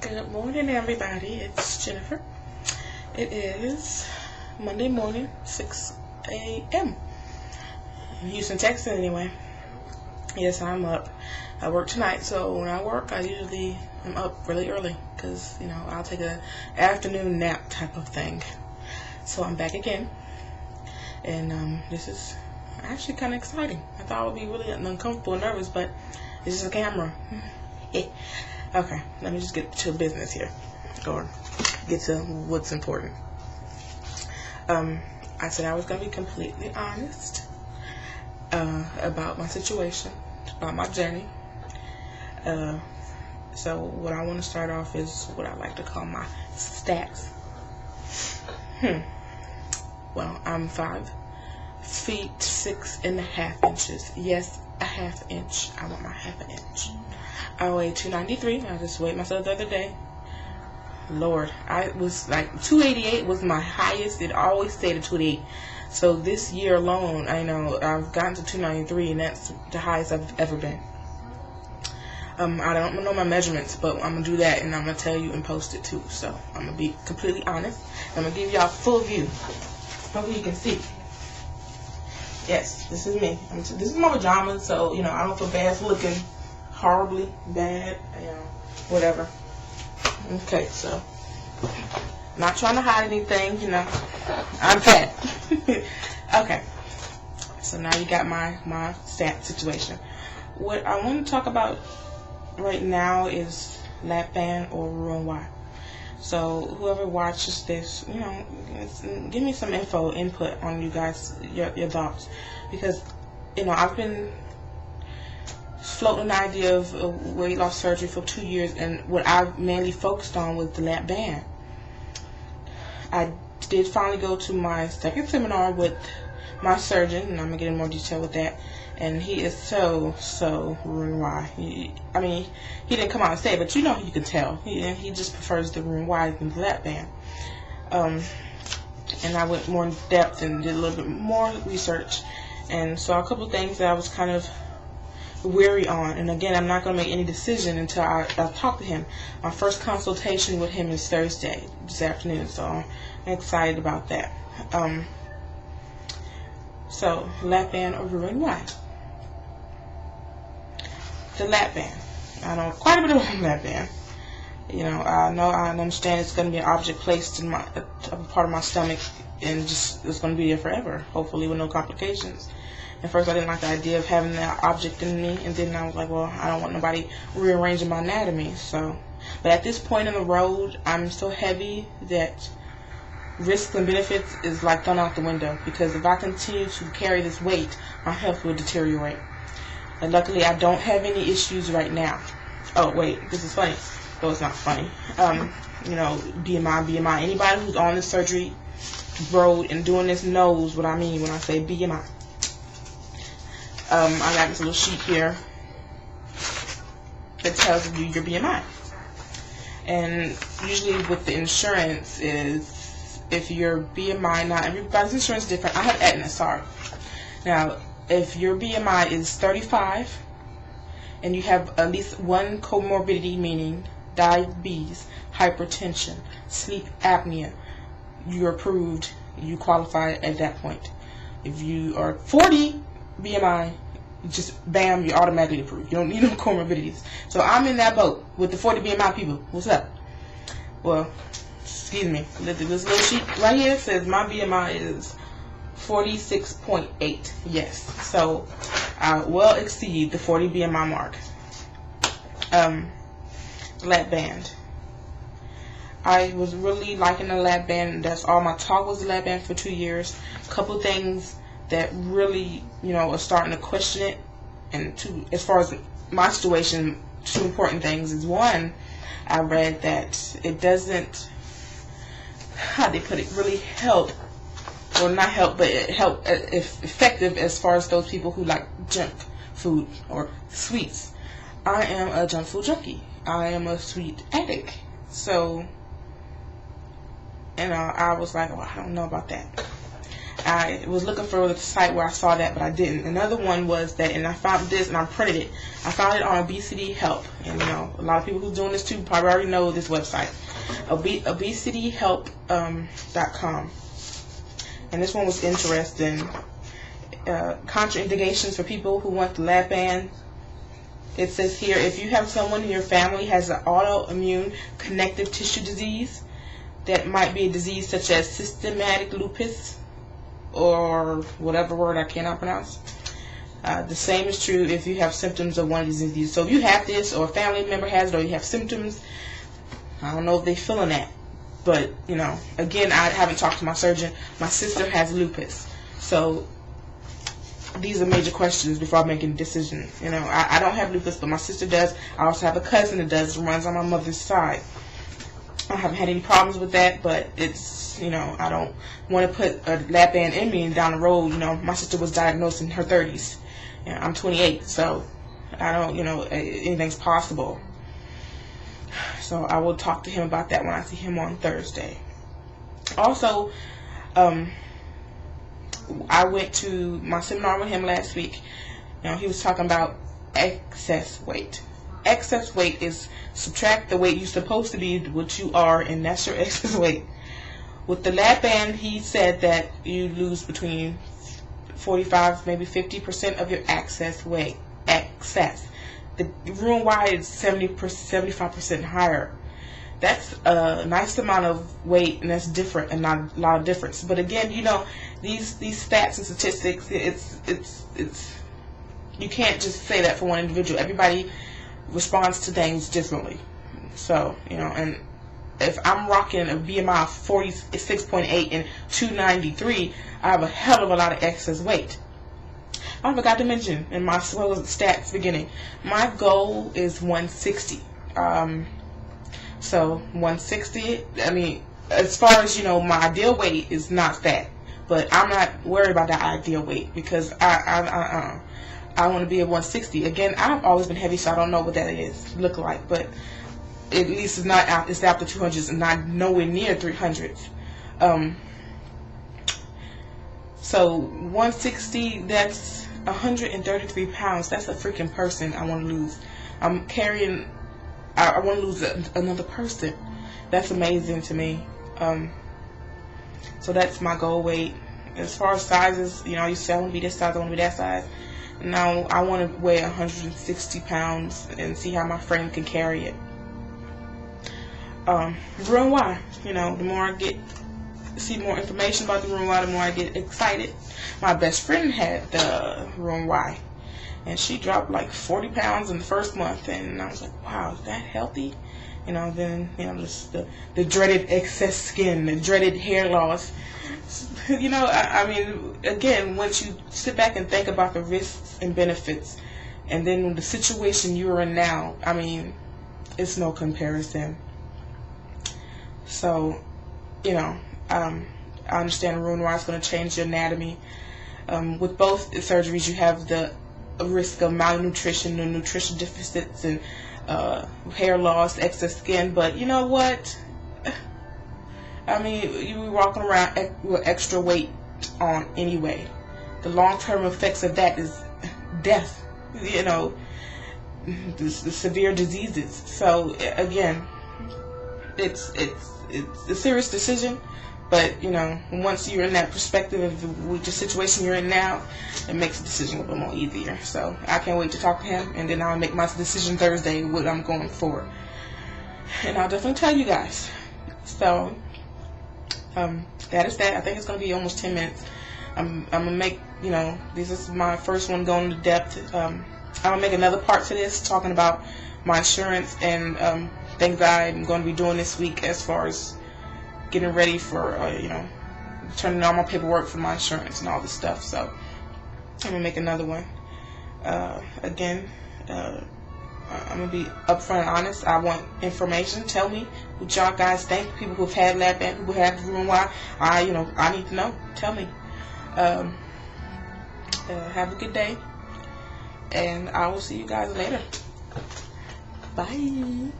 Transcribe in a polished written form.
Good morning, everybody. It's Jennifer. It is Monday morning, 6 a.m. in Houston, Texas, anyway. Yes, I'm up. I work tonight, so when I work, I usually am up really early because, I'll take an afternoon nap type of thing. So I'm back again, and this is actually kind of exciting. I thought I would be really uncomfortable and nervous, but it's just a camera. Okay, let me just get to business here, or get to what's important. I said I was going to be completely honest about my situation, about my journey. So what I want to start off is what I like to call my stats. Well, I'm 5 feet 6.5 inches. Yes, a half inch. I want my half an inch. I weigh 293. I just weighed myself the other day. Lord, I was like 288 was my highest. It always stayed at 288. So this year alone, I know I've gotten to 293, and that's the highest I've ever been. I don't know my measurements, but I'm gonna do that, and I'm gonna tell you and post it too. So I'm gonna be completely honest. I'm gonna give y'all a full view. Hopefully you can see. Yes, this is me. This is my pajamas, so I don't feel bad for looking horribly bad, whatever. Okay, so not trying to hide anything, I'm fat. Okay, so now you got my stat situation. What I want to talk about right now is lap band or RNY. So whoever watches this, give me some input on you guys, your thoughts, because I've been floating the idea of weight loss surgery for 2 years, and what I mainly focused on was the lap band. I did finally go to my second seminar with my surgeon, and I'm gonna get in more detail with that. And he is so RNY. He didn't come out and say it, but you can tell. He just prefers the RNY than the lap band. And I went more in depth and did a little bit more research, and saw a couple of things that I was kind of weary on. And again, I'm not going to make any decision until I talk to him. My first consultation with him is Thursday, this afternoon, so I'm excited about that. So, lap band or RNY. The lap band. I know quite a bit about lap band. I understand it's going to be an object placed in a part of my stomach, and it's going to be there forever, hopefully with no complications. At first, I didn't like the idea of having that object in me, and then I was like, well, I don't want nobody rearranging my anatomy. But at this point in the road, I'm so heavy that risks and benefits is like thrown out the window, because if I continue to carry this weight, my health will deteriorate. And luckily, I don't have any issues right now. Oh, wait, this is funny. Though it's not funny. BMI. Anybody who's on the surgery road and doing this knows what I mean when I say BMI. I got this little sheet here that tells you your BMI. And usually with the insurance is if your BMI, not everybody's insurance is different. I have Aetna, sorry. Now, if your BMI is 35 and you have at least one comorbidity, meaning diabetes, hypertension, sleep apnea, you're approved, you qualify at that point. If you are 40 BMI, just bam, you're automatically approved. You don't need no comorbidities. So I'm in that boat with the 40 BMI people. What's up? Well, excuse me. This little sheet right here says my BMI is 46.8. Yes. So I will exceed the 40 BMI mark. Lap band. I was really liking the lap band. That's all my talk was the lap band for 2 years. A couple things that really, are starting to question it. And as far as my situation, 2 important things is, one, I read that it doesn't, how they put it, really help, or not help, but it help effective as far as those people who like junk food or sweets. I am a junk food junkie. I am a sweet addict. So, I was like, well, I don't know about that. I was looking for the site where I saw that, but I didn't. Another one was that, and I found this, and I printed it. I found it on Obesity Help, and you know, a lot of people who's doing this too probably already know this website, obesityhelp.com. And this one was interesting. Contraindications for people who want the lap band. It says here, if you have someone in your family has an autoimmune connective tissue disease, that might be a disease such as systematic lupus, or whatever word I cannot pronounce. The same is true if you have symptoms of one of these diseases. So if you have this, or a family member has it, or you have symptoms, I don't know if they're feeling that. But, you know, again, I haven't talked to my surgeon. My sister has lupus. So these are major questions before I'm making a decision. You know, I don't have lupus, but my sister does. I also have a cousin that does. It runs on my mother's side. I haven't had any problems with that, but it's, you know, I don't want to put a lap band in me and down the road. You know, my sister was diagnosed in her 30s. You know, I'm 28, so I don't, you know, anything's possible. So I will talk to him about that when I see him on Thursday. Also, I went to my seminar with him last week. You know, he was talking about excess weight. Excess weight is subtract the weight you're supposed to be, what you are, and that's your excess weight. With the lap band, he said that you lose between 45, maybe 50% of your excess weight. Excess. The RNY is 75% higher. That's a nice amount of weight, and that's different, and not a lot of difference. But again, you know, these stats and statistics, it's you can't just say that for one individual. Everybody responds to things differently. So, you know, and if I'm rocking a BMI of 46.8 and 293, I have a hell of a lot of excess weight. I forgot to mention in my stats beginning, my goal is 160. So 160, I mean, as far as, you know, my ideal weight is not that, but I'm not worried about that ideal weight, because I want to be at 160. Again, I've always been heavy, so I don't know what that look like, but at least it's not out. It's after 200s and not nowhere near 300s. So 160, that's 133 pounds. That's a freaking person I want to lose. I'm carrying. I want to lose another person. That's amazing to me. So that's my goal weight. As far as sizes, you know, I used to say I want to be this size, I want to be that size. Now I want to weigh 160 pounds and see how my frame can carry it. RNY, you know, the more I see more information about the RNY, the more I get excited. My best friend had the RNY, and she dropped like 40 pounds in the first month, and I was like, wow, is that healthy? You know, then, you know, just the dreaded excess skin, the dreaded hair loss. You know, I mean, again, once you sit back and think about the risks and benefits, and then the situation you're in now, I mean, it's no comparison. So, you know, I understand RNY is going to change your anatomy. With both surgeries, you have the risk of malnutrition and nutrition deficits and hair loss, excess skin. But you know what? I mean, you were walking around with extra weight on anyway. The long-term effects of that is death. You know, the severe diseases. So again, it's a serious decision. But, you know, once you're in that perspective of the situation you're in now, it makes the decision a little more easier. So I can't wait to talk to him, and then I'll make my decision Thursday what I'm going for. And I'll definitely tell you guys. So that is that. I think it's going to be almost 10 minutes. I'm going to make, you know, this is my first one going into depth. I'm going to make another part to this talking about my insurance and things I'm going to be doing this week as far as getting ready for, you know, turning all my paperwork for my insurance and all this stuff. So I'm going to make another one. Again, I'm going to be upfront and honest. I want information. Tell me what y'all guys think. People who've had lap band, people who have the RNY. You know, I need to know. Tell me. Have a good day. And I will see you guys later. Bye.